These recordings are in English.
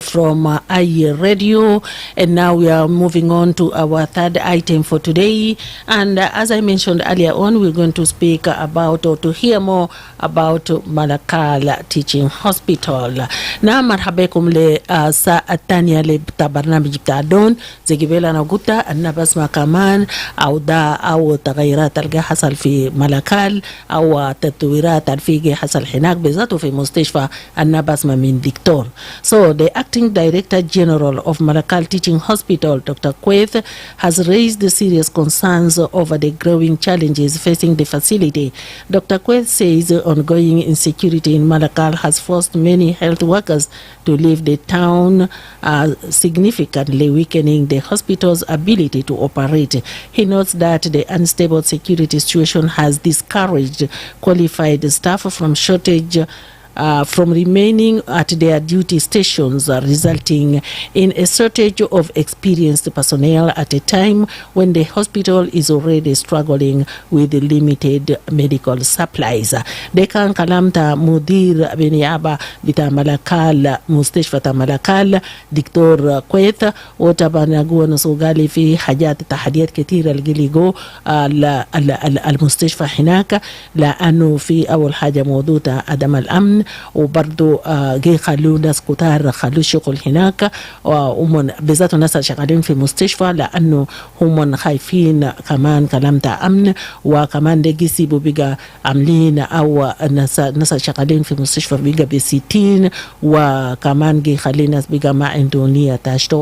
from IE Radio. And now we are moving on to our third item for today. And as I mentioned earlier on, we're going to speak about or to hear more about Malakal Teaching Hospital. Na marhabekum le saa الثانية لبرنامج بتاع دون زي قبل أنا قلت أن بسمع كمان أو تغيرات اللي حصل في ملكال أو تطويرات اللي حصل هناك بذاته في مستشفى أن بسمع من دكتور. So the acting director general of Malakal Teaching Hospital, Dr. Kweth, has raised serious concerns over the growing challenges facing the facility. Dr. Kweth says ongoing insecurity in Malakal has forced many health workers to leave the town, significantly weakening the hospital's ability to operate. He notes that the unstable security situation has discouraged qualified staff from remaining at their duty stations, resulting in a shortage of experienced personnel at a time when the hospital is already struggling with limited medical supplies. Dekan kalamta mudir biniaba bita Malakal mustashfa ta Malakal Dr. Kweth وطبعا نسوغالي في حاجات تحديات كثيرة الجليجو المستشفى هناك لأنه في أول حاجة موضوع عدم الأمن وبرضو جي خلوا ناس كتار خلوا الشغل هناك وهم بالذات الناس شغالين في المستشفى لأنه هم خايفين كمان كلام تاع أمن وكمان دي يسيبوا بقى عاملين أو ناس شغالين في المستشفى بقى بسيتين وكمان جي خلي ناس بقى ما عندهم نية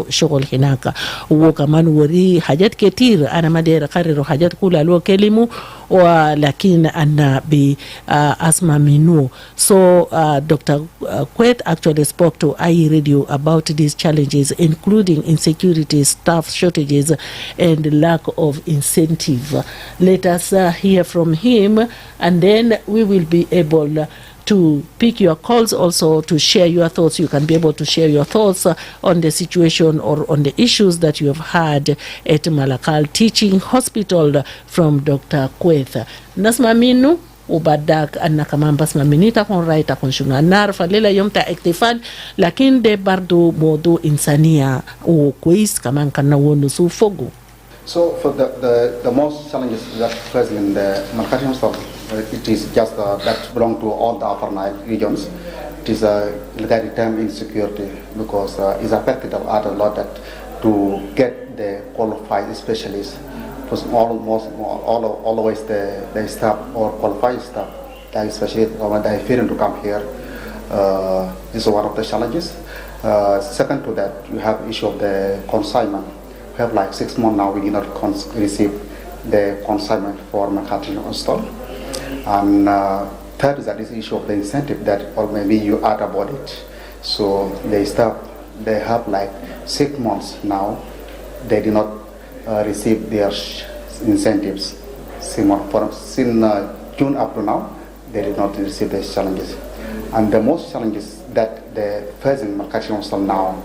شغل هناك وكمان وري حاجات كتير أنا ما داير أقرر حاجات كلها لو كلمة ولكن أنا بأسمع منه. So Dr. Kweth actually spoke to IE Radio about these challenges, including insecurity, staff shortages, and lack of incentive. Let us hear from him, and then we will be able to pick your calls also to share your thoughts. You can be able to share your thoughts on the situation or on the issues that you have had at Malakal Teaching Hospital from Dr. Kweth. Nasma minu وبعدك أنا كمان بسمع مني تكون رأي تكون شنو نعرف الليلة يوم تاع احتفال لكن ده برضو موضوع إنسانية وكويس كمان كنا ونسو فوقه. So for the most challenges that present in the Malakal Hospital, it is just that belong to all the Upper Nile regions. It is a term insecurity because it's affected a lot that to get the qualified specialists. Because always the staff or qualified staff, especially when they fear to come here, is one of the challenges. Second to that, you have issue of the consignment. We have like 6 months now we did not receive the consignment for Malakal Hospital. And third is that this issue of the incentive that, or maybe you add about it. So the staff, they have like 6 months now, they did not receive their incentives. Since June up to now, they did not receive these challenges. And the most challenges that the first in Malakal Hospital now,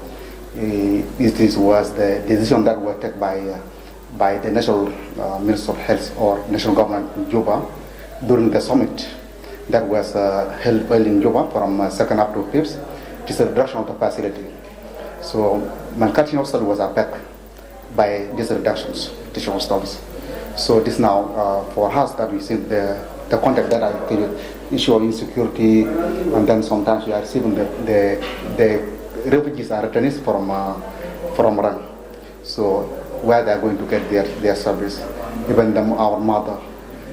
it was the decision that was taken by the National Minister of Health or National Government in Juba during the summit that was held in Juba from 2nd up to 5th. It is a reduction of the facility. So Malakal Hospital was affected by these reductions, teaching hospitals. So this now for us that we see the contact that I tell you, issue of insecurity, and then sometimes we are receiving the refugees are returning from Iran. So where they are going to get their service, even our mother.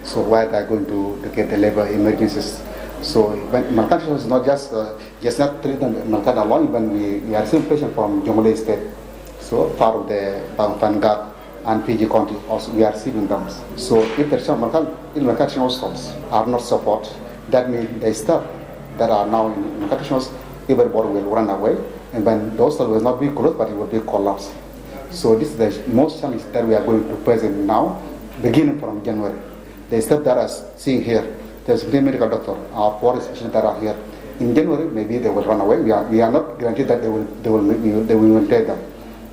So where they are going to get the labor emergencies. So Malakal is not just not treating Malakal alone. Even we are receiving patients from Jonglei State. So part of the Bangkok and PG County also we are receiving them. So if the Malakal hospitals are not support, that means the staff that are now in Malakal hospitals, everybody will run away, and when the hospital will not be closed, but it will be collapsed. So this is the most challenge that we are going to present now, beginning from January. The staff that are seeing here, there's three medical doctors, our 4 specialists that are here. In January, maybe they will run away. We are not guaranteed that they will maintain them.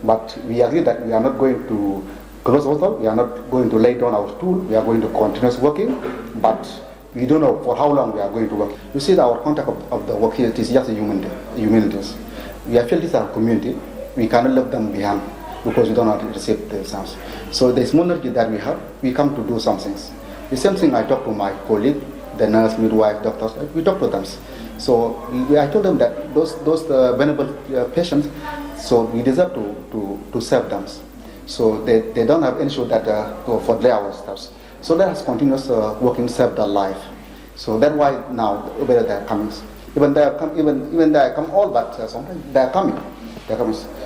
But we agree that we are not going to close hospital, we are not going to lay down our stool, we are going to continue working, but we don't know for how long we are going to work. You see our contact of the work here, it is just humanities. we feel this is our community, we cannot leave them behind because we don't want to receive the sounds. So the small energy that we have, we come to do some things. The same thing I talk to my colleague, the nurse, midwife, doctors, we talk to them. So I told them that those vulnerable patients, so we deserve to serve them. So they don't have any issue that for their stuff. So let us continue working, serve their life. So that's why now whether they are coming, even they come all, but sometimes they are coming.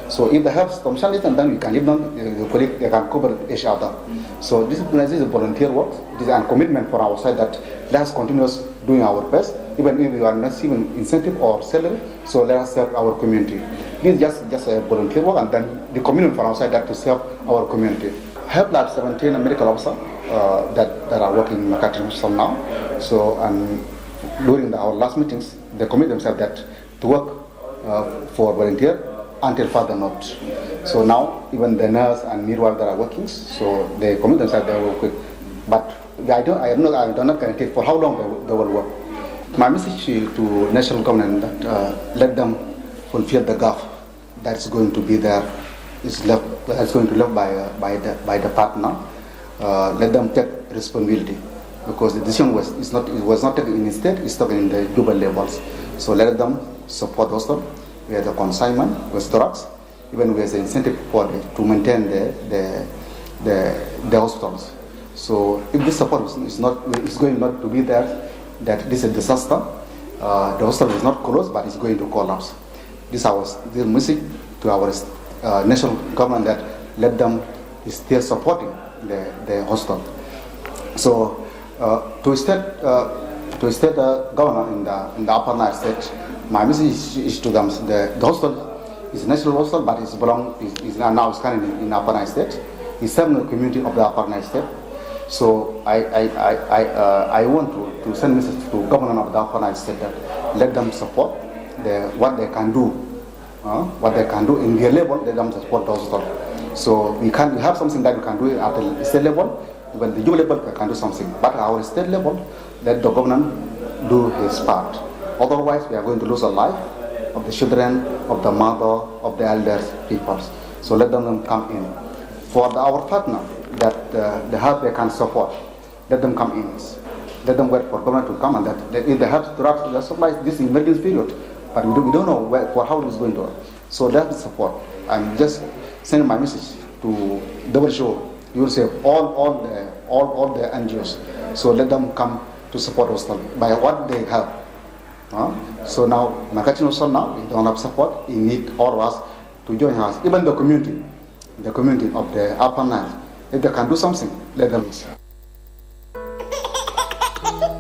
So if they have some challenges, then we can leave them. The colleague they can cover each other. So this is a volunteer work. This is a commitment for our side that let us continue doing our best, even if we are not receiving incentive or salary. So let us serve our community. This is just a volunteer work, and then the commitment for our side that to serve our community. Help Lab 17 medical officer that are working in Makati Hospital now. So and during our last meetings, they commit themselves that to work for volunteer until further note. So now even the nurse and midwife that are working, so they commit themselves they will work. But I do not guarantee for how long they will work. My message to national government that let them fulfill the gap that's going to be there. Is left that's going to be left by the partner. Let them take responsibility because the decision was not taken in the state, it's taken in the global levels. So let them support the hospital with the consignment, with drugs, even with the incentive for to maintain the hospitals. So if this support is going not to be there, that this is a disaster. The hospital is not closed, but it's going to collapse. This is the message to our national government that let them still supporting the hospital. So to state governor in the Upper Nile State, my message is to them: the hospital is a national hospital, but is now currently in Upper Nile State. It's serving the community of the Upper Nile State. So I want to send a message to governor of the Upper Nile State that let them support what they can do. What they can do in their level, let them support the hospital. So we have something that we can do at the state level. When the EU level, we can do something. But at our state level, let the government do his part. Otherwise, we are going to lose a life of the children, of the mother, of the elders, people. So let them come in. For our partner that the help they can support, let them come in. Let them wait for government to come, and that if they have drugs, they supply this emergency period. But we don't know for how it is going to work. So that's the support. I'm just sending my message to WHO. You will say all the NGOs. So let them come to support us by what they have. So now Makati also now we don't have support. We need all of us to join us. Even the community of the Upper Nile. If they can do something, let them.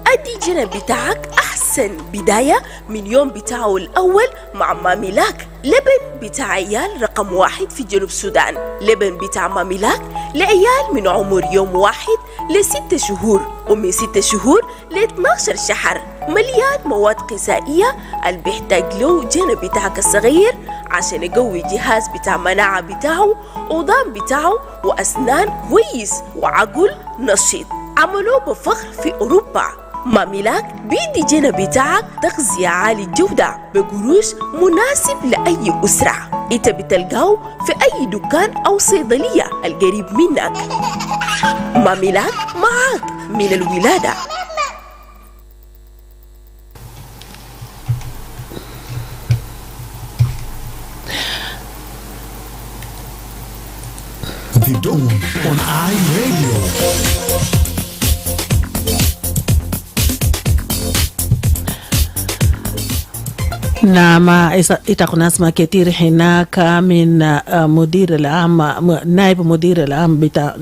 أدي جنب بتاعك أحسن بداية من يوم بتاعه الأول مع ماميلاك. لبن بتاع عيال رقم 1 في جنوب السودان. لبن بتاع ماميلاك لعيال من عمر يوم 1 ل6 شهور ومن 6 شهور ل12 شهر. مليان مواد غذائية اللي بيحتاج له جنب بتاعك الصغير عشان يقوي جهاز بتاع مناعة بتاعه وضام بتاعه وأسنان كويس وعقل نشيط. عملوه بفخر في أوروبا. ماميلاك بيدي جنب بتاعك تغذية عالي الجودة بقروش مناسب لأي أسرة. انت بتلقاه في أي دكان أو صيدلية القريب منك. ماميلاك معاك من الولادة. The Dawn on iRadio. نعم تكون أسماء كثير هناك من مدير العام نائب مدير العام بتاع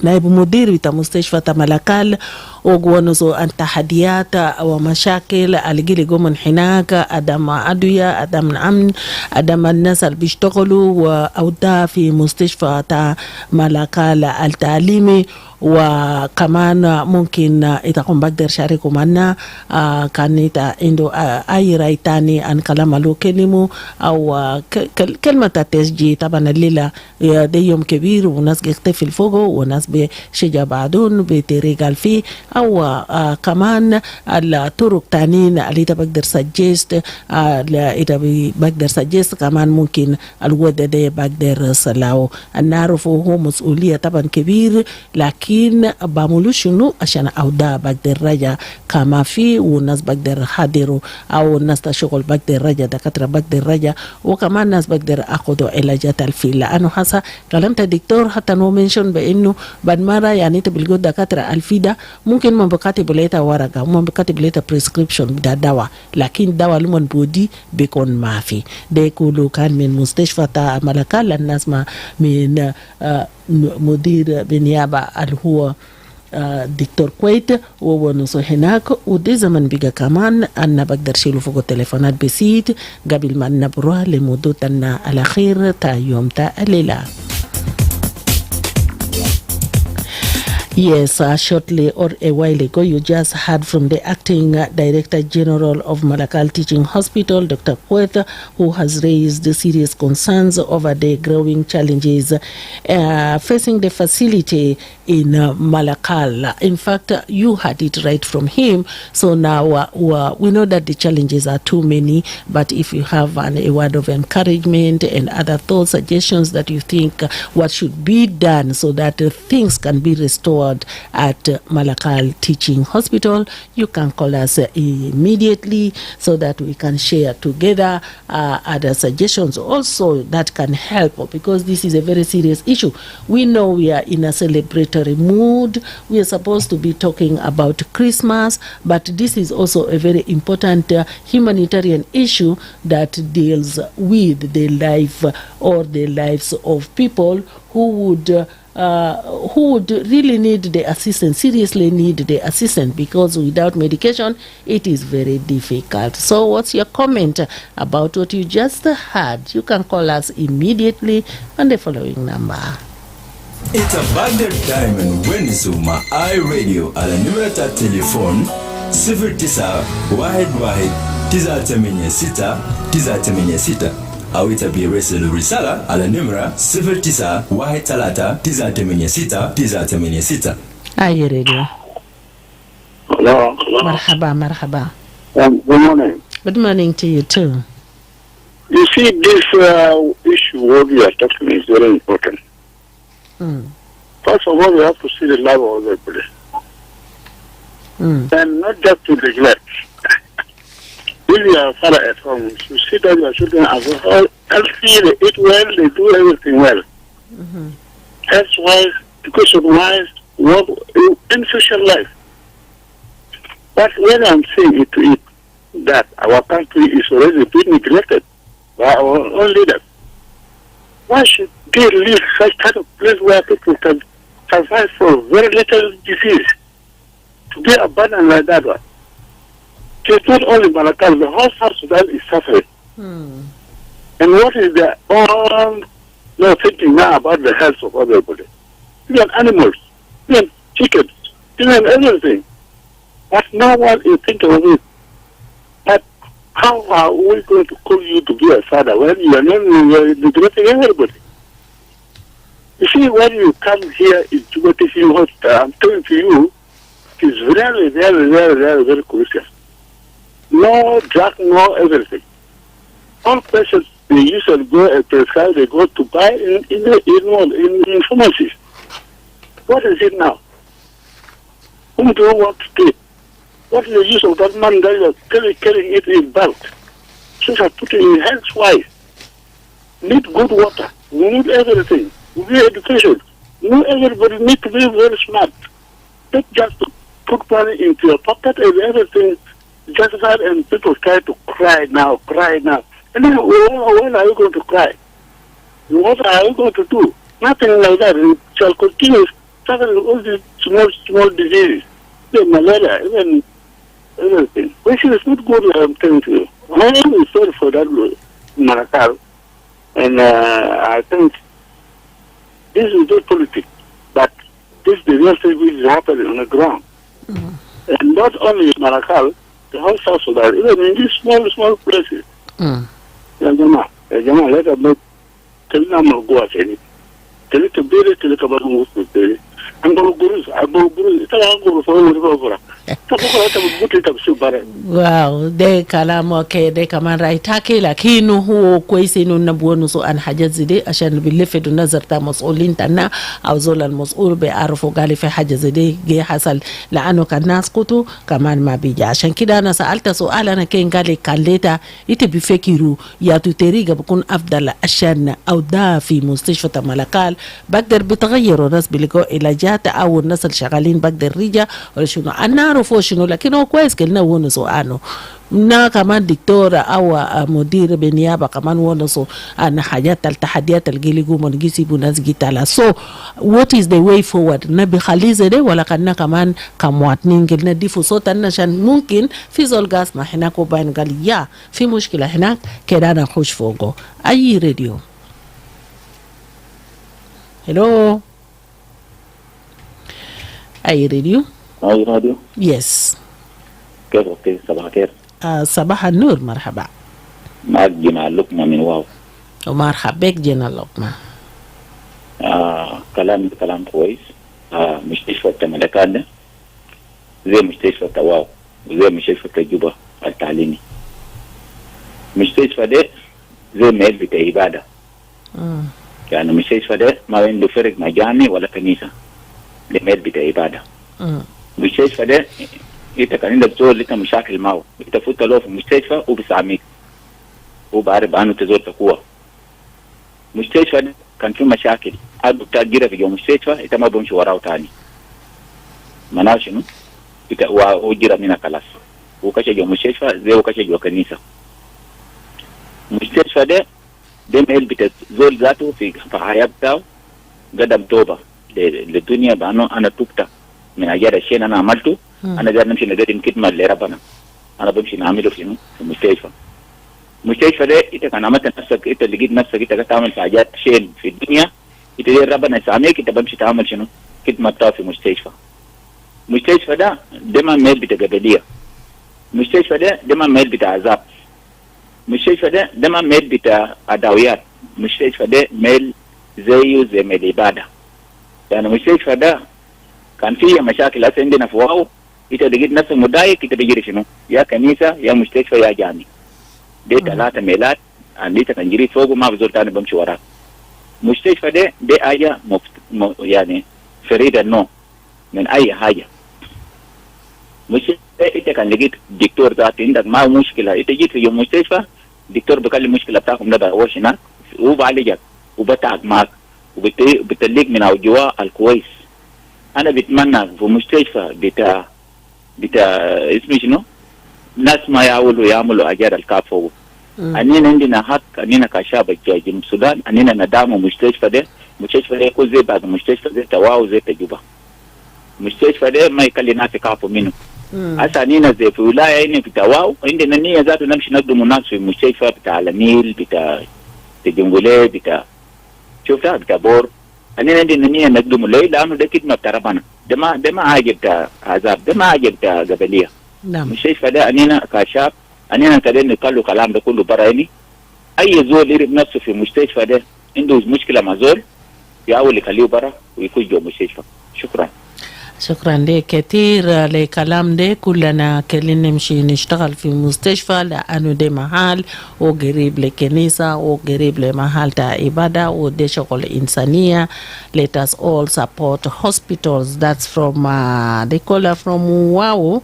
نائب مدير بتاع مستشفى ملكال وقونزو التحديات ومشاكل اللي يقومون هناك أدم أدوية أدم أمن أدم الناس اللي بيشتغلوا وأودا في مستشفى ملكال التعليمي وكمان ممكن تكون بقدر شاركوا معنا كان عنده أي رأي تاني عن كلام له كلمه أو كلمة التسجيل. طبعا الليلة ده يوم كبير وناس يحتفل فوقه وناس بشجع بعضهم بتريقال فيه أو كمان الطرق تانيين اللي إذا بقدر سجست إذا بقدر سجست كمان ممكن الوضع ده بقدر صلاو. نعرفه هو مسؤولية طبعا كبير، لكن بعملوا شنو عشان أودا بقدر رجع كما في، والناس بقدر حاضروا أو الناس تشغل بقدر رجع، دكاترة بقدر رجع، وكمان ناس بقدر أخذوا علاجات الفيل. لأنه حسا كلمت الدكتور حتى نو منشن بأنه بعد مرة يعني تبلغوا دكاترة الفيدا ممكن من بكاتب ليتا ورقة ومن بكاتب ليتا بريسكريبشن بتاع دواء، لكن دواء لمن بودي بيكون ما في. ده كله كان من مستشفى تا ملكال للناس ما من مدير بنيابة اللي هو دكتور كويت ونصو هناك. ودي زمن بيجا كمان أنا بقدر شيلو فوق التليفونات بسيط قبل ما نبروها لمدتنا الأخير تا يوم تا الليلة. Yes, shortly or a while ago, you just heard from the Acting Director General of Malakal Teaching Hospital, Dr. Kweth, who has raised serious concerns over the growing challenges facing the facility in Malakal. In fact, you had it right from him. So now we know that the challenges are too many, but if you have a word of encouragement and other thoughts, suggestions that you think what should be done so that things can be restored at Malakal Teaching Hospital, you can call us immediately so that we can share together other suggestions also that can help, because this is a very serious issue. We know we are in a celebratory mood. We are supposed to be talking about Christmas, but this is also a very important humanitarian issue that deals with the life or the lives of people who would really need the assistance, seriously need the assistance, because without medication it is very difficult. So what's your comment about what you just heard? You can call us immediately on the following number. It's about that time and when it's my iRadio على نمرة التليفون 0911-986-986 أو يتبيرسل رسالة على نمرة 0913-986-986. iRadio. Hello. Marhaba. Good morning. Good morning to you too. You see, this issue what we are talking is very important. First of all, we have to see the life of everybody. And not just to neglect. If you are father at home, you see that your children are healthy, they eat well, they do everything well. Health-wise, education-wise, work in social life. But when I'm saying it to it, that our country is already being neglected by our own leaders, why should they leave such kind of place where people can survive for very little disease to be abandoned like that one? It's not only Malakal, the whole South Sudan is suffering. And what is their own thinking now about the health of everybody? Even animals, even chickens, even everything. But no one is thinking of it. But how are we going to call you to be a father when you are not neglecting everybody? You see, when you come here in Djibouti Hospital, I'm telling to you, it's very, very, very, very, very crucial. No drug, no everything. All patients, they usually go and prescribe, they go to buy in pharmacies. What is it now? Whom do you want to treat? What is the use of that money that you are carrying it in bulk? So I put it in health-wise. Need good water. We need everything. We need education. Everybody needs to be very smart. Not just to put money into your pocket and everything justified, and people try to cry now. And then when are you going to cry? What are you going to do? Nothing like that. It shall continue suffering all these small diseases, even malaria, even everything. Which is not good, I'm telling you. I am sorry for that, Malakal. And I think this is not politics, but this is the real thing which is happening on the ground. And not only Malakal, the whole South Sudan, even in these small places. Jama, let us not tell them go at any. Tell it to be it, tell it about who angolo gurus ita angolo so wuri fora tabuko tabuko tabsubara wow de kalamo ke de kaman raitake lakini huo kwesi inu nabuonu so an hajat zidi عشان بنلفت النظر تا مسؤولين تنا او زول المسؤول بيعرفوا قال في حاجه زي دي حصل لانه كان ناس قطو كمان ما بيجي عشان كده انا سالت سؤال انا كان قال لي كان ليتا انت بيفكروا يا طريقه بكون افضل عشان او ده في مستشفى ملكال بقدر بتغيروا الناس بيلقوا علاجات او الناس اللي شغالين بقدر رجع ولا شنو انا اعرفه شنو لكن هو كويس كلنا ونسو عنه na kama diktora au mudiri beniaba kama wonoso na hajat altahadiyat algiligu mongisi bunaz gitala so what is the way forward na bikhalize de wala kana kaman kamwat ningil na difu sota nashan mumkin fi zol gas ma hina ko ban gal ya fi mushkila hina keda na khush fogo ay radio hello ay radio yes كيف صباح الخير صباح النور مرحبا معك جنى لقمة من واو ومرحبا بك جنى لقمة كلام كويس مستشفى الملكات ده زي مستشفى واو وزي مستشفى الجوبة التعليمي مستشفى ده زي ميل بتاع عبادة يعني مستشفى ده ما عنده فرق مجاني ولا كنيسة ده ميل بتاع عبادة مستشفى ده انت كان عندك زول لك مشاكل معه تفوت له في المستشفى وبساميك وبعرف عنه تزور تقوى مستشفى كان في مشاكل ابو تاجره في المستشفى انت ما بمشي وراه تاني مناه شنو انت وجرى من خلاص وكاش جو مستشفى زي وكاش جو كنيسه مستشفى ده مهل بتزول ذاته في حياته قدم توبه للدنيا بانه انا تبت من اجل الشيء انا عملته أنا قاعد نمشي نقدم خدمة لربنا أنا بمشي نعمله في المستشفى ده إنت كان عملت نفسك إنت لقيت نفسك إنت قاعد تعمل حاجات شين في الدنيا إنت دي ربنا يسامحك إنت بمشي تعمل شنو خدمة بتاع في المستشفى ده ما ميل بتاع قبلية المستشفى ده ما ميل بتاع عذاب المستشفى ده ما ميل بتاع عداويات المستشفى ده ميل زي ميل عبادة يعني المستشفى ده كان فيه مشاكل هسه عندنا في واو انت لقيت نفسك مضايق انت بيجري شنو يا كنيسه يا مستشفى يا جامع دي 3 ميلات عندك كان جري فوق ما بزول تاني بمشي وراك مستشفى دي حاجه يعني فريده النوع من اي حاجه مش انت كان لقيت دكتور ذات عندك ما مشكله انت جيت في يوم مستشفى دكتور بكلم المشكله بتاعكم ده بقوش هناك وبعالجك وبتعب معك وبتليك من الجواء الكويس انا بتمنى في مستشفى بتاع اسمه شنو ناس ما يعملوا اجار الكافو اننا عندنا حق اننا كشعب جنوب السودان اننا ندعم مستشفى ده يكون زي بعض مستشفى زي تواو زي تجوبه مستشفى ده ما يخلي ناس يخافوا منه هسه اننا زي في ولايه هنا في تواو عندنا نيه ذاته نمشي نقدم ناس في مستشفى بتاع النيل بتاع تجنجوليه بتاع شفتها بتاع بور أنا عندي نية نقدم له لأنه ده خدمة بتاع ربنا ده ما حاجة بتاع عذاب ده ما حاجة بتاع قبلية نعم المستشفى ده أنينا كشاب أنينا كده نقول كلام ده كله براني أي زول يرب نفسه في المستشفى ده عنده مشكلة مع زول يحاول يخليه برا ويكون جوا المستشفى شكرا شكرا لك كثير لكلام ده كلنا كلنا نمشي نشتغل في مستشفى لأنه ده محل وقريب لكنيسة وقريب لمحل تاع عبادة وده شغل إنسانية. Let us all support hospitals. That's from the caller from Wow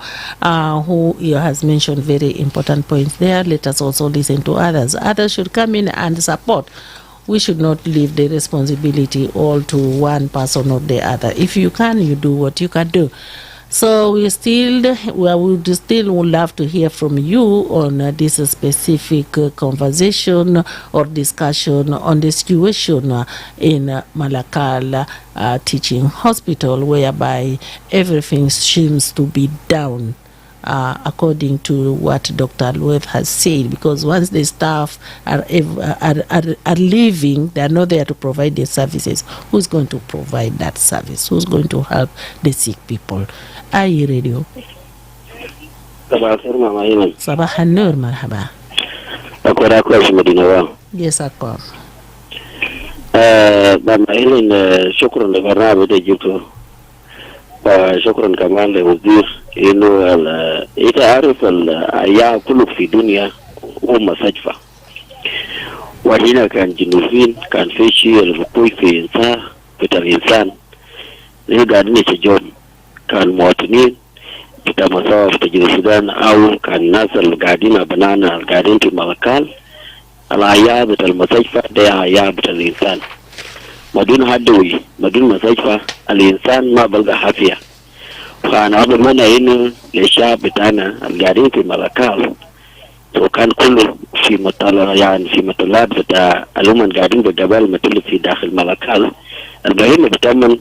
who has mentioned very important points there. Let us also listen to others. Others should come in and support. We should not leave the responsibility all to one person or the other. If you can, you do what you can do. So we would still love to hear from you on this specific conversation or discussion on the situation in Malakal Teaching Hospital, whereby everything seems to be down. According to what Dr. Luev has said, because once the staff are leaving, they are not there to provide the services. Who's going to provide that service? Who's going to help the sick people? أي راديو صباح الخير ماما هيلن. صباح النور مرحبا. أكون كويس مدينة واو. Yes أكون. ماما هيلن شكرا لبرنامج ده جبته شكرا كمان لوزير انه انت عارف الايام كله في الدنيا هو مستشفى، وهنا كان جنوبين كان في شيء الوقوف في انسان بتاع الانسان اللي قاعدين يشجعون كان مواطنين بتاع مصاف بتاع جنوب السودان او كان الناس اللي قاعدين بنانا قاعدين في ملكال. الايام بتاع المستشفى ده ايام بتاع الانسان، بدون هدوي بدون مستشفى الانسان ما بلقى حافيه. فانا اتمنى انه الشعب بتاعنا القاعدين في ملكال وكان كله في مطلع يعني في مطلات بتاع الأمم قاعدين بالجبال مثل في داخل ملكال البهيمة بتعمل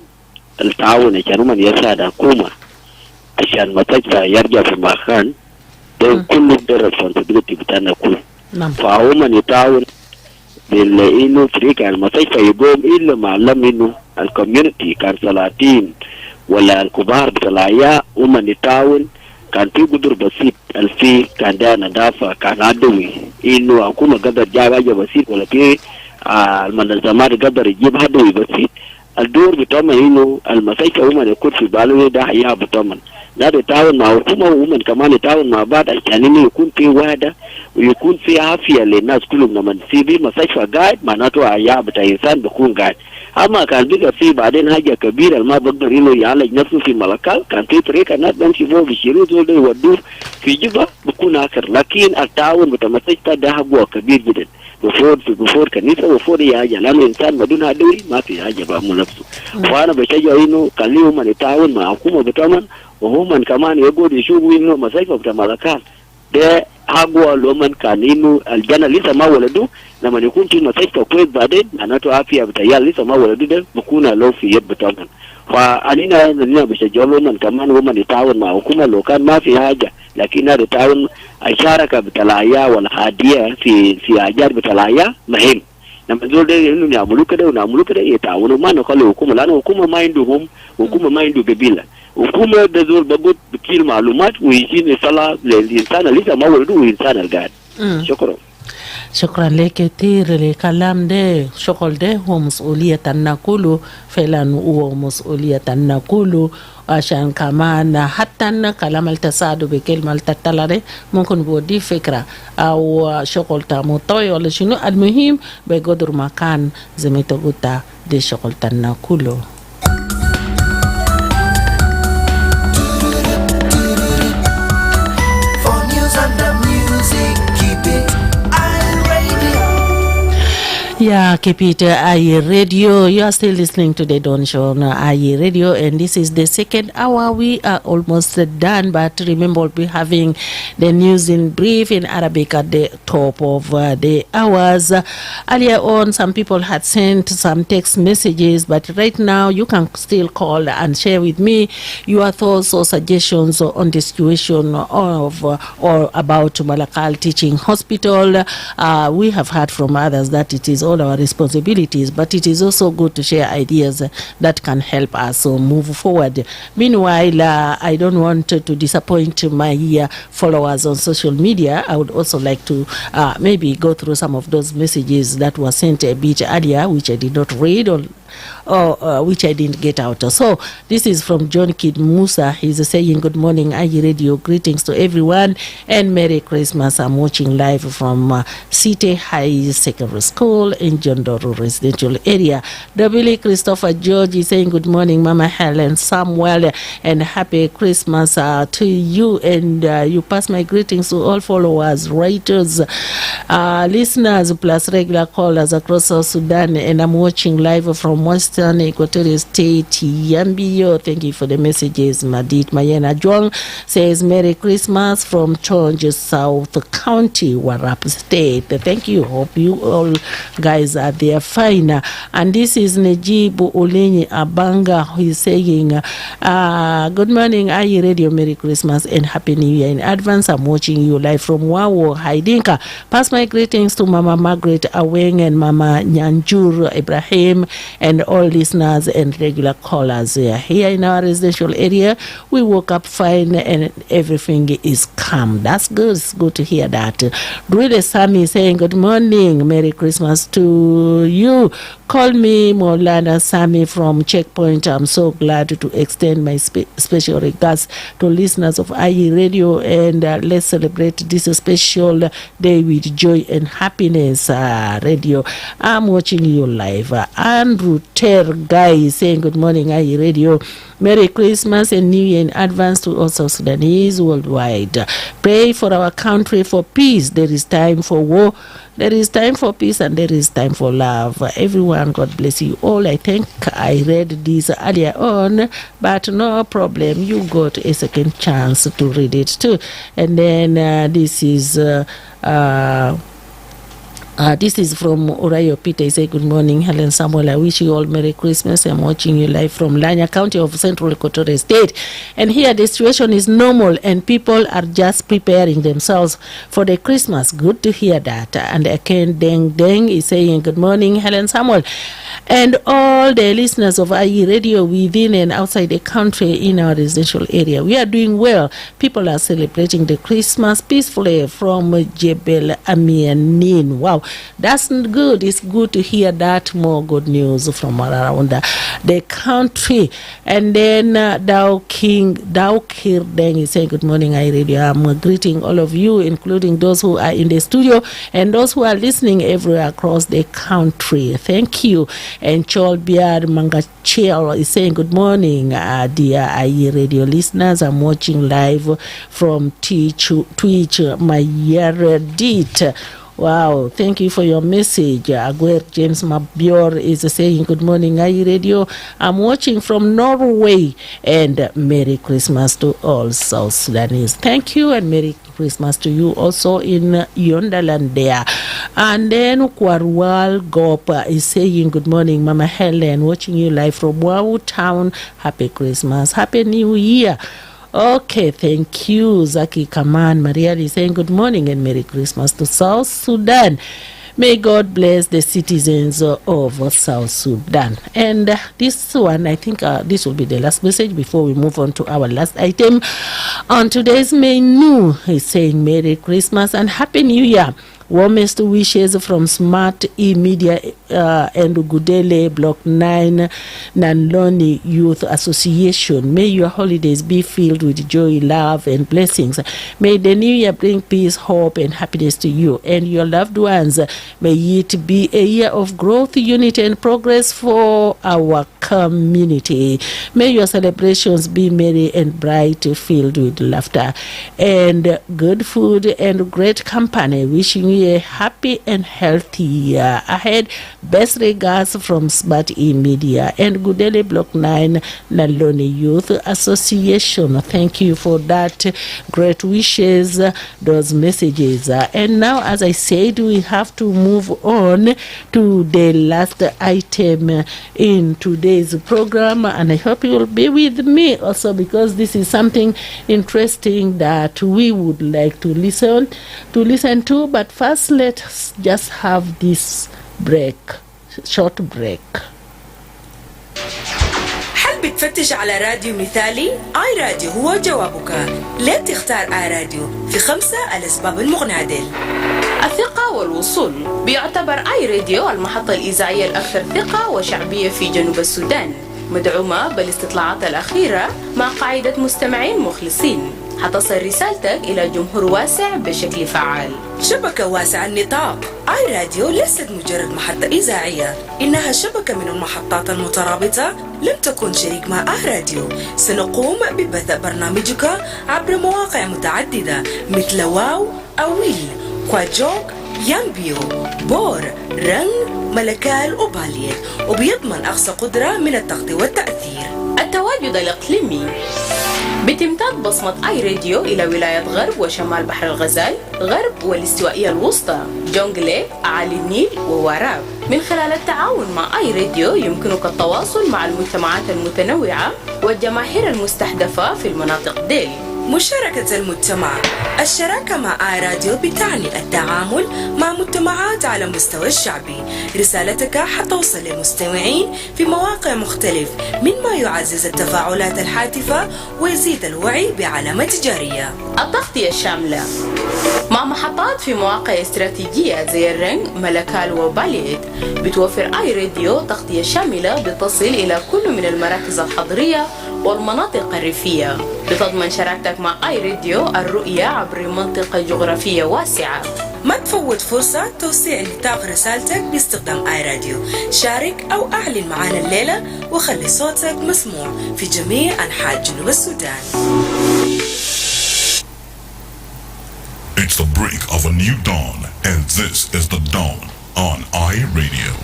التعاون عشان هم يساعد حكومة عشان مستشفى يرجع في مكان ده كله ده الرسالة بتاعنا كله. فهم يتعاون إنه طريقة المستشفى يقوم إلا معلم إنه الكوميونتي كان سلاطين ولا الكبار بتاع العياء هم يتعاون. كان في قدر بسيط الفي كان ده نظافة كان عدوي إنه حكومة قدر جاب حاجة بسيط ولا في المنظمات قدر يجيب عدوي بسيط. الدور بتاعهم إنه المستشفى هم يكون في باله ده حياة بتاعهم ده يتعاون مع حكومة وهم كمان يتعاون مع بعض عشان إنه يكون في وحدة ويكون في عافية للناس كلهم. لما في مستشفى قاعد معناته حياة بتاع إنسان بيكون قاعد. أما كان بيبقى في بعدين حاجة كبيرة ما بقدر إنه يعالج نفسه في ملكال كان في طريقة الناس بمشي فوق بيشيلوه زول ده يودوه في جبهة بكون آخر. لكن التعاون بتاع المستشفى ده هو كبير جدا بفور كنيسة وفور أي حاجة لأنه إنسان بدون عدوي ما في حاجة بعمل نفسه. وأنا بشجع إنه خليهم من يتعاون مع حكومة بتاعهم وهم كمان يقعدوا يشوفوا إنه مستشفى بتاع ملكال ده أقوى لهم كان إنه الجنة لسه ما ولدوا لما يكون في مستشفى كويس بعدين معناته عافية بتاعيال لسه ما ولدوا ده بكون له في يد بتاعهم. فأنينا بشجع لهم كمان هم يتعاون مع حكومة لو كان ما في حاجة لكن هذا التعاون الشاركة بتاعيا والحادية في حاجات بتاعيا مهم. لما زول ده إنه يعملوا كده ونعملوا كده يتعاونوا ما نخلي حكومة لأن حكومة ما عندهم حكومة ما عنده قبيلة. حكومة ده زول بقول بكيل معلومات ويجيني صلاة للإنسان اللي لسه ما ولده وإنسان القاعد. شكرا. شكرا لك كثير لكلام ده. شغل ده هو مسؤولية كله فعلا هو مسؤولية كله عشان كمان حتى كلام التساعد بكلمة التطلع ممكن بودي فكرة أو شغل تاموتوي ولا شنو. المهم بقدر مكان زي ما تقولت ده شغل كله. Yeah, keep it IE Radio. You are still listening to the Dawn Show on IE Radio, and this is the second hour. We are almost done, but remember we'll be having the news in brief in Arabic at the top of the hours. Earlier on, some people had sent some text messages, but right now you can still call and share with me your thoughts or suggestions on the situation of or about Malakal Teaching Hospital. We have heard from others that it is all our responsibilities, but it is also good to share ideas that can help us move forward. Meanwhile, I don't want to disappoint my followers on social media. I would also like to maybe go through some of those messages that were sent a bit earlier, which I did not read or which I didn't get out. So this is from John Kid Musa. He's saying, good morning, IE Radio. Greetings to everyone and Merry Christmas. I'm watching live from City High Secondary School in Jondoro residential area. W. Christopher George is saying, good morning, Mama Helen, Samuel, and happy Christmas to you. And you pass my greetings to all followers, writers, listeners, plus regular callers across South Sudan. And I'm watching live from Western Equatorial State, Yambio. Thank you for the messages. Madit Mayena Juang says, Merry Christmas from Chonge, South County, Warrap State. Thank you. Hope you all guys are there fine. And this is Nejibu Olenyi Abanga, who is saying, good morning, IE Radio, Merry Christmas and Happy New Year in advance. I'm watching you live from Wawo, Haidinka. Pass my greetings to Mama Margaret Aweng and Mama Nyanjur Ibrahim and and all listeners and regular callers here in our residential area. We woke up fine and everything is calm. That's good. It's good to hear that. Really, Sammy saying good morning, Merry Christmas to you. Call me Molana Sami from Checkpoint. I'm so glad to extend my special regards to listeners of IE Radio, and let's celebrate this special day with joy and happiness. Radio, I'm watching you live. Andrew Tergai saying good morning, IE Radio. Merry Christmas and New Year in advance to all South Sudanese worldwide. Pray for our country for peace. There is time for war. There is time for peace and there is time for love. Everyone, God bless you all. I think I read this earlier on, but no problem. You got a second chance to read it too. And then this is from Urayo Peter. He said, good morning, Helen Samuel. I wish you all Merry Christmas. I'm watching you live from Lanya County of Central Equatorial State. And here the situation is normal and people are just preparing themselves for the Christmas. Good to hear that. And Ken Deng Deng is saying, good morning, Helen Samuel. And all the listeners of IE Radio within and outside the country in our residential area. We are doing well. People are celebrating the Christmas peacefully from Jebel Amianin. Wow. That's good. It's good to hear that. More good news from around the country. And then Dawkir Deng is saying, good morning, I Radio. I'm greeting all of you, including those who are in the studio and those who are listening everywhere across the country. Thank you. And Chol Biar Mangachel is saying, good morning, dear IE Radio listeners. I'm watching live from Twitch, Mayeredit. Wow, thank you for your message. Aguer James Mabior is saying, good morning, IE Radio. I'm watching from Norway, and Merry Christmas to all South Sudanese. Thank you, and Merry Christmas to you also in Yonderland there. And then Kwarwal Gopa is saying, good morning, Mama Helen, watching you live from Wow Town. Happy Christmas, Happy New Year. Okay, thank you. Zaki Kaman Maria is saying good morning and Merry Christmas to South Sudan. May God bless the citizens of South Sudan. And this one, I think this will be the last message before we move on to our last item. On today's menu, he's saying Merry Christmas and Happy New Year. Warmest wishes from Smart E-Media and Gudele Block 9 Nanloni Youth Association. May your holidays be filled with joy, love, and blessings. May the new year bring peace, hope, and happiness to you and your loved ones. May it be a year of growth, unity, and progress for our community. May your celebrations be merry and bright, filled with laughter and good food and great company. Wishing you a happy and healthy year ahead. Best regards from Smart E-Media and Gudele Block 9 Naloni Youth Association. Thank you for that great wishes, those messages. And now, as I said, we have to move on to the last item in today's program, and I hope you will be with me also, because this is something interesting that we would like to listen to. But first, let's just have this short break. هل بتفتش على راديو مثالي؟ آي راديو هو جوابك. ليه تختار آي راديو؟ في 5 الأسباب المقنعة. الثقة والوصول. بيعتبر آي راديو المحطة الإذاعية الأكثر ثقة وشعبية في جنوب السودان، مدعومة بالاستطلاعات الأخيرة مع قاعدة مستمعين مخلصين. حتصل رسالتك إلى جمهور واسع بشكل فعال. شبكة واسعة النطاق. آي راديو ليست مجرد محطة إذاعية، إنها شبكة من المحطات المترابطة. لم تكن شريك مع آي راديو. سنقوم ببث برنامجك عبر مواقع متعددة مثل واو، أويل، كواجوك، يامبيو، بور، رنگ، ملكال وبالية، وبيضمن أقصى قدرة من التغطية والتأثير. التواجد الإقليمي. بتمتد بصمة آي راديو إلى ولاية غرب وشمال بحر الغزال، غرب والاستوائية الوسطى، جونغلي، أعالي النيل وواراب. من خلال التعاون مع آي راديو يمكنك التواصل مع المجتمعات المتنوعة والجماهير المستهدفة في المناطق ديل. مشاركة المجتمع. الشراكة مع آي راديو بتعني التعامل مع مجتمعات على مستوى الشعبي. رسالتك حتوصل للمستمعين في مواقع مختلف، مما يعزز التفاعلات الهاتفة ويزيد الوعي بعلامة تجارية. التغطية الشاملة مع محطات في مواقع استراتيجية زي الرنج، ملكال وباليد. بتوفر آي راديو تغطية شاملة بتصل إلى كل من المراكز الحضرية والمناطق الريفية. بتضمن شراكتك مع آي راديو الرؤية عبر منطقة جغرافية واسعة. ما تفوت فرصة توسيع نطاق رسالتك باستخدام آي راديو. شارك أو أعلن معنا الليلة وخلي صوتك مسموع في جميع أنحاء جنوب السودان. It's the break of a new dawn, and this is the dawn on iRadio.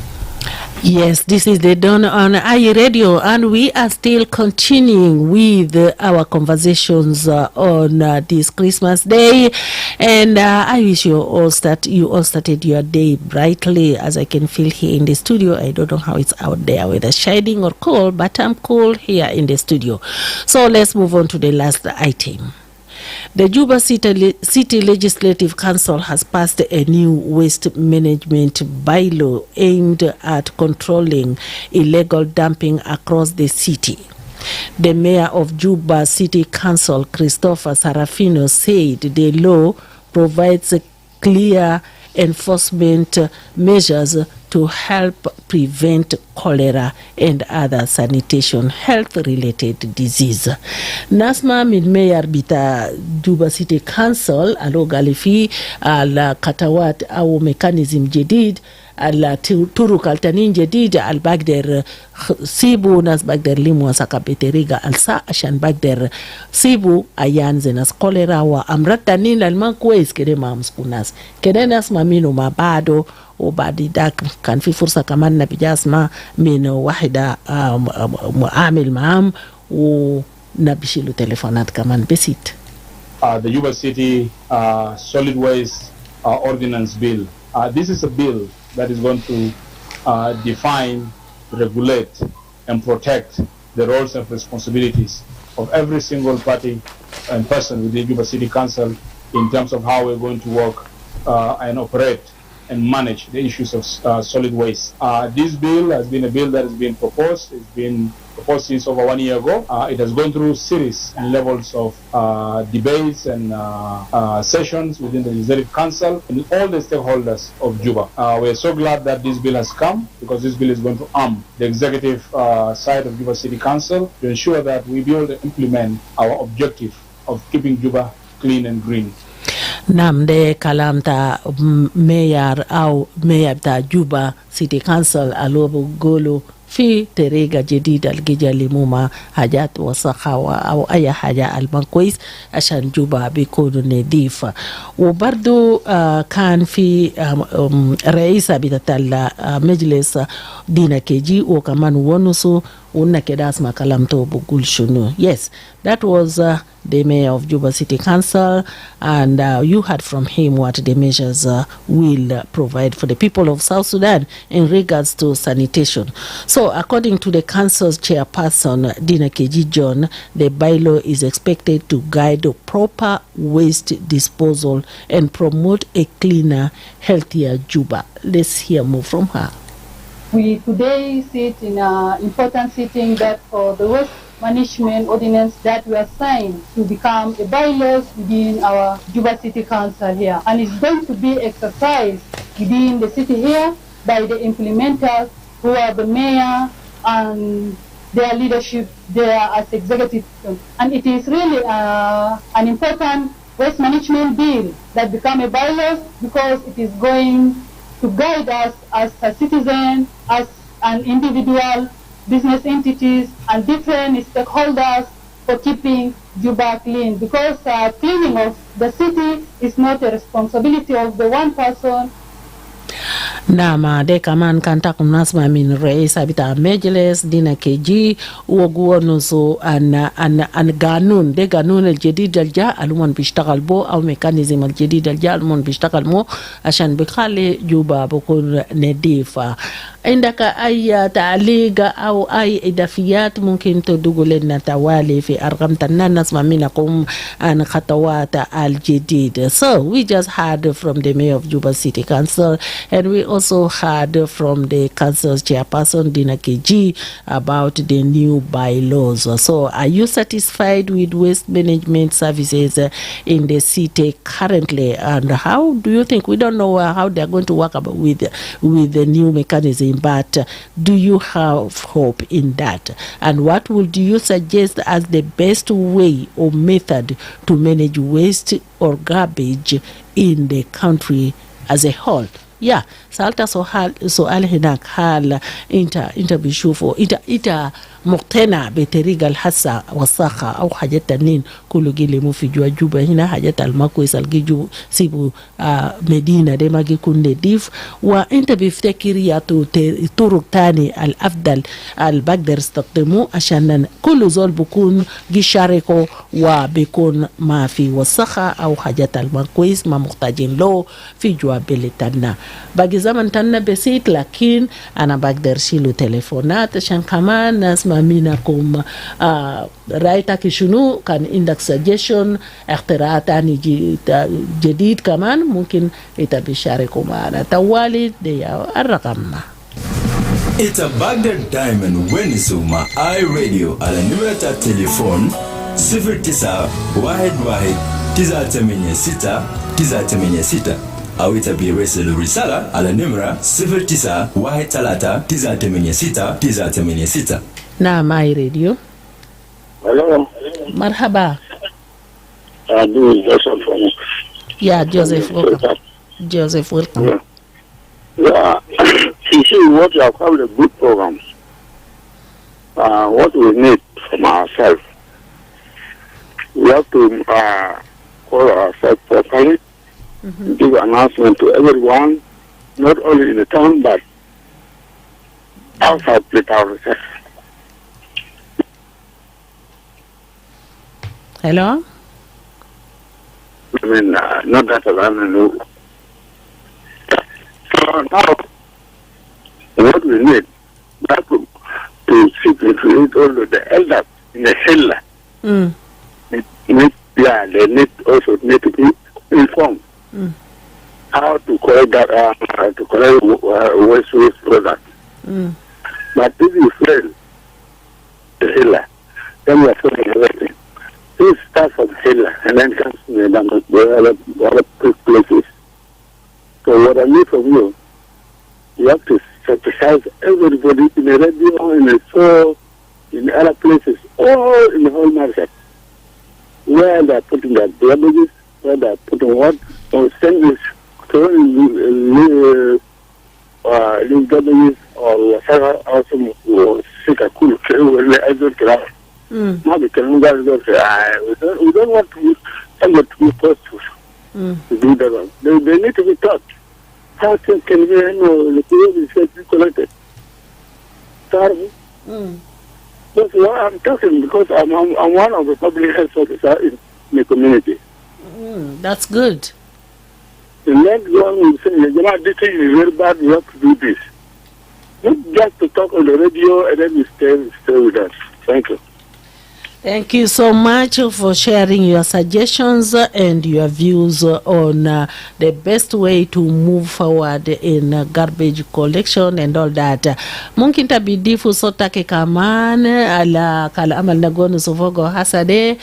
Yes, this is the Dawn on iRadio, and we are still continuing with our conversations on this Christmas Day. And I wish you all started your day brightly, as I can feel here in the studio. I don't know how it's out there, whether shining or cold, but I'm cold here in the studio. So let's move on to the last item. The Juba City Legislative Council has passed a new waste management bylaw aimed at controlling illegal dumping across the city. The mayor of Juba City Council, Christopher Sarafino, said the law provides clear enforcement measures to help prevent cholera and other sanitation health-related disease. Nasma min mayor bita Juba City Council alogali fi al katawat au mechanism jadid al turuk altanin jadid al bagder sibu nas bagder limu wasaka beteriga alsa ashan bagder sibu ayan zenas cholera wa amrat tanin alman kwez kede ma mskunas kede nas mamino mabado وبعد ذاك كان في فرصة كمان نبجاسما من واحدة معامل معهم ونبشي له تليفونات كمان بسيط. The Juba City Solid Waste Ordinance Bill. This is a bill that is going to define, regulate, and protect the roles and responsibilities of every single party and person within Juba City Council in terms of how we're going to work and operate and manage the issues of solid waste. This bill has been a bill that has been proposed. It's been proposed since over 1 year ago. It has gone through series and levels of debates and sessions within the Legislative Council and all the stakeholders of Juba. We are so glad that this bill has come, because this bill is going to arm the executive side of Juba City Council to ensure that we be able to implement our objective of keeping Juba clean and green. Nam de kalamta mayor au mayor ta Juba City Council alobu golo في طريقة جديدة الجيجة لموما حاجات وسخة أو أي حاجة البنكويس عشان جوبا بيكونوا نظيفة. وبرضو كان في رئيسة بتاع المجلس دينا كيجي وكمان ونسو ونكدا اسمع كلامته بقول شنو. Yes, that was the mayor of Juba City Council, and you heard from him what the measures will provide for the people of South Sudan in regards to sanitation. So according to the council's chairperson, Dina Keji John, the bylaw is expected to guide proper waste disposal and promote a cleaner, healthier Juba. Let's hear more from her. We today sit in an important sitting that for the waste management ordinance that we are signed to become a bylaws within our Juba City Council here. And it's going to be exercised within the city here by the implementers who are the mayor and their leadership there as executive. And it is really an important waste management bill that become a bylaws, because it is going to guide us as a citizen, as an individual, business entities, and different stakeholders for keeping Juba clean. Because cleaning of the city is not a responsibility of the one person. نعم ده كمان كان تقوم نسمع من رئيس بتاع مجلس دينا كيجي وقوانوسو أن قانون ده قانون الجديد الجاء المون بيشتغل بو أو ميكانيزم الجديد الجاء المون بيشتغل مو عشان بيخلي جوبا بكون نظيفة. عندك أي تعليق أو أي إضافيات ممكن تدوغوا لنا توالي في أرقام تنان نسمع منكم عن خطوات الجديد. So we just heard from the mayor of Juba City Council and we also heard from the council's chairperson Dina Keji about the new bylaws. So are you satisfied with waste management services in the city currently, and how do you think, we don't know how they're going to work about with the new mechanism, but do you have hope in that, and what would you suggest as the best way or method to manage waste or garbage in the country as a whole? Yeah, سألت سؤال هناك، هل انت بيشوفوا انت مقتنع بطريقة الحسة والصاخة أو حاجات تانين كله جيلي مو في جوا هنا حاجات المكويس الجيجو سيبو مدينة دي ما يكون نضيف، وانت بيفتكر يا طرق تاني الأفضل اللي بقدر استخدمه عشان كل زول بيكون جي شاركه وبيكون ما في وسخة أو حاجات المكويس ما محتاجين له في جوا بلتنا. باقي زمن تنا بسيط، لكن أنا بقدر شيلو تليفونات عشان كمان نسمع منكم رأيتك شنو، كان عندك suggestion اختراعات تاني جديد كمان ممكن يتبشاركوا معنا. توالي دي الرقم It's a Baghdad Diamond Wenisu ma iRadio على نمرة التليفون 0911-986-986 أو يتبيرسل رسالة على نمرة 0913-986-986. نعم iRadio. Hello. مرحبا. This is Joseph from. Yeah, Joseph, welcome. Joseph, welcome. Yeah. You see, what you have called a good program. What we need from ourselves, we have to call ourselves properly, give announcement to everyone, not only in the town, but outside the town. Hello? I mean, not that I know. So now, what we need, that to seek to create all of the elders in the hill. They need also need to be informed how to collect that, to collect waste product. But if you fail the hill, then we are talking everything. This starts from hill and then comes to the other places. So what I need from you, you have to synthesize everybody in the radio, in the show, in the other places, all in the whole market, where they're putting their damages, where they're putting what, or send this to leave damages or whatever, also seek a cool class. Now we can we don't want to somebody to be forced to do that. They need to be taught. How can we know the people is collected? Sorry. That's why I'm talking, because I'm one of the public health officers in the community. That's good. The next one will say, this thing is very bad, we have to do this. Not just to talk on the radio and then you stay with us. Thank you. Thank you so much for sharing your suggestions and your views on the best way to move forward in garbage collection and all that. ممكن تبدي فصوتك كمان على كلام النقون صفوقه حسده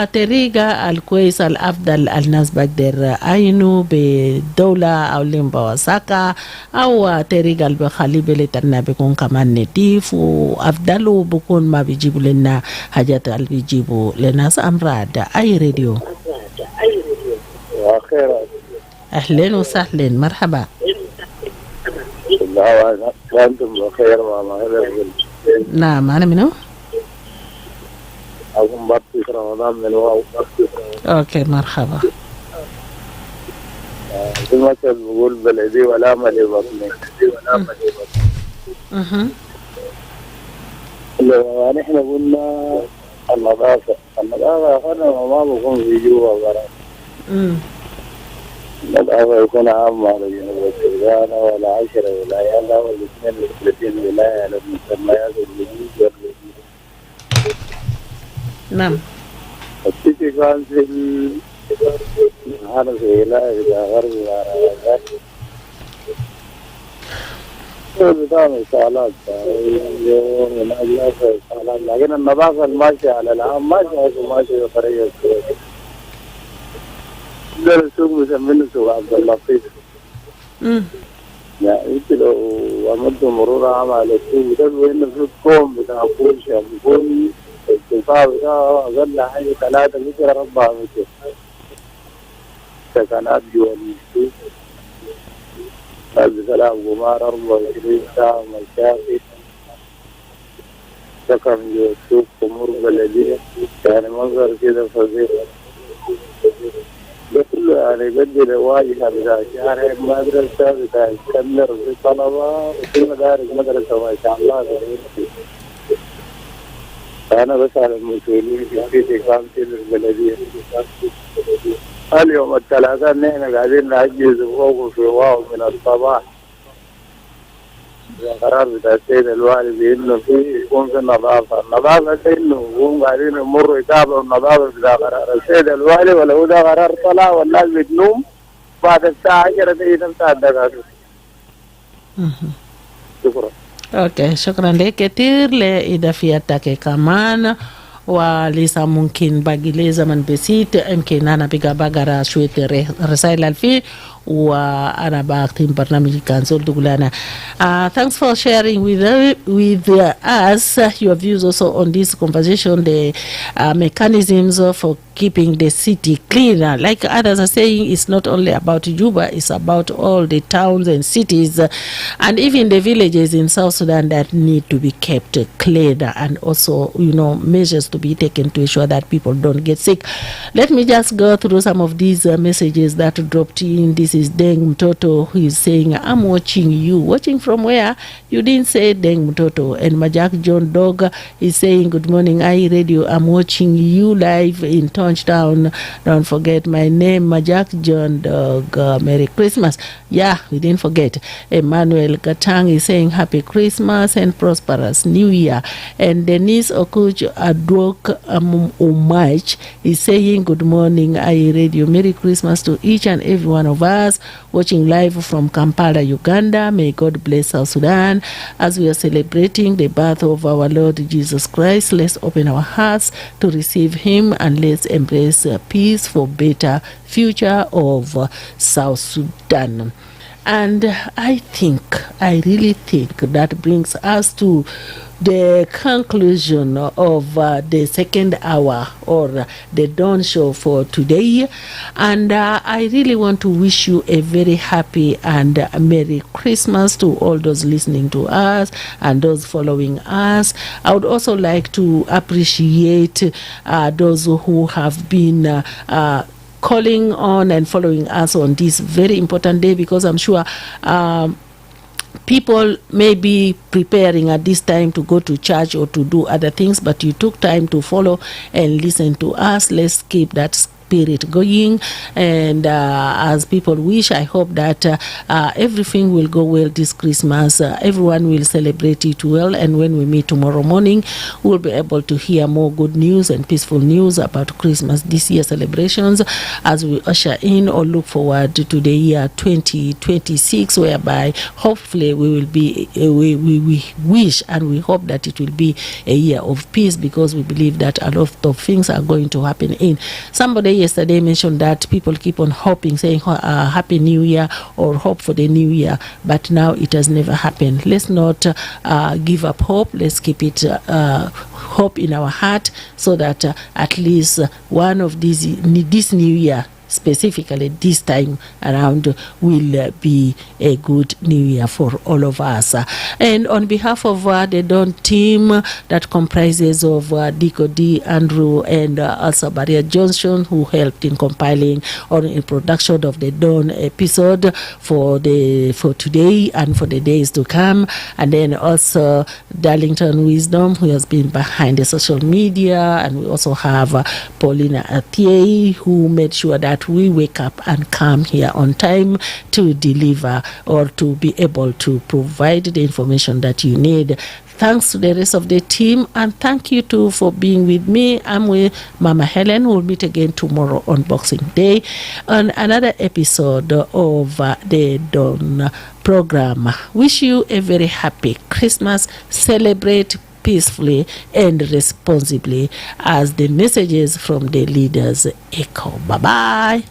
طريقة الكويس الأفضل الناس بقدر عينه بدولة أو لمبا وساكا أو طريقة البخالي بلتنا بيكون كمان نتيف وأفضل وبكون ما بيجيب لنا حاجات اللي بيجيبوا لناس أمراض. أي راديو. أهلا وسهلا، مرحبا. أنتم بخير والله. نعم، أنا منو؟ أكون بطيخ رمضان من واو. أوكي، مرحبا. في مثل بقول بلدي ولا ملي بطني. لو نحن قلنا النظافة أخذنا ما بكون في جوا برا. النظافة يكون عامة على جنوب السودان ولا 10 ولايات ولا 32 ولاية على المسميات الجديدة. نعم. السيتي كونسل هذا في ولاية إلى غرب العراق. بتعمل صالات من أجل صالات، لكن النظافة الماشية على العام ماشية بطريقة كويسة. ده السوق مسمينه سوق عبد اللطيف. يعني انت لو عملت مرور عام على السوق بتلقوا انه في كوم بتاع فوش، يعني بيكون الارتفاع بتاعه اقل حاجة 3 متر 4 متر. سكنات جوا السوق. بسلام قمار 24 ساعة مشاكل. سكن جوا السوق أمور بلدية، يعني منظر كده فظيع. ده كله يعني يبدل واجهة بتاع شارع مدرسة بتاع اسكندر في طلبة وفي مدارس مدرسة ما شاء الله. أنا بسأل المسؤولين في سيتي كونسل البلدية. اليوم الثلاثاء نحن قاعدين نعجز فوق في واو من الصباح. القرار بتاع السيد الوالي بانه يكون في النظافه، النظافه انه هم قاعدين يمروا يتابعوا النظافه بتاع قرار السيد الوالي، ولا هو ده قرار طلع والناس بتنوم بعد الساعه 10 تيجي تمسح الدكاتره. شكرا. اوكي، شكرا لك كثير لإضافيتك كمان. ولسه ممكن باقي لي زمن بسيط، يمكن أنا بقرا شوية رسائل الفي وأنا بختم برنامج كانسول دغلانا. Thanks for sharing with us your views also on this conversation, the mechanisms for keeping the city cleaner. Like others are saying, it's not only about Juba, it's about all the towns and cities and even the villages in South Sudan that need to be kept cleaner, and also, measures to be taken to ensure that people don't get sick. Let me just go through some of these messages that dropped in. This is Deng Mtoto, who is saying, I'm watching you. Watching from where? You didn't say Deng Mtoto. And Majak John Dog is saying, good morning, iRadio. I'm watching you live in Touchdown. Don't forget my name, Majak John Dog. Merry Christmas. Yeah, we didn't forget. Emmanuel Gatang is saying, happy Christmas and prosperous New Year. And Denise Okuch Adwok Umach is saying, good morning, iRadio. Merry Christmas to each and every one of us watching live from Kampala, Uganda. May God bless South Sudan as we are celebrating the birth of our Lord Jesus Christ. Let's open our hearts to receive him and let's embrace peace for better future of South Sudan. And I really think that brings us to the conclusion of the second hour or the dawn show for today. And I really want to wish you a very happy and Merry Christmas to all those listening to us and those following us. I would also like to appreciate those who have been calling on and following us on this very important day, because I'm sure people may be preparing at this time to go to church or to do other things, but you took time to follow and listen to us. Let's keep that spirit going, and as people wish, I hope that everything will go well this Christmas. Everyone will celebrate it well, and when we meet tomorrow morning, we'll be able to hear more good news and peaceful news about Christmas this year celebrations as we usher in or look forward to the year 2026, whereby hopefully we will be we wish and we hope that it will be a year of peace, because we believe that a lot of things are going to happen in. Somebody yesterday mentioned that people keep on hoping, saying Happy New Year or hope for the new year, but now it has never happened. Let's not give up hope. Let's keep it hope in our heart, so that at least one of this new year specifically this time around will be a good new year for all of us. And on behalf of the Dawn team that comprises of Dico D, Andrew, and also Maria Johnson, who helped in compiling or in production of the Dawn episode for today and for the days to come, and then also Darlington Wisdom, who has been behind the social media, and we also have Paulina Atiei, who made sure that we wake up and come here on time to deliver or to be able to provide the information that you need. Thanks to the rest of the team, and thank you too for being with me. I'm with Mama Helen. We'll meet again tomorrow on Boxing Day on another episode of the Dawn program. Wish you a very happy Christmas. Celebrate peacefully and responsibly as the messages from the leaders echo. Bye-bye.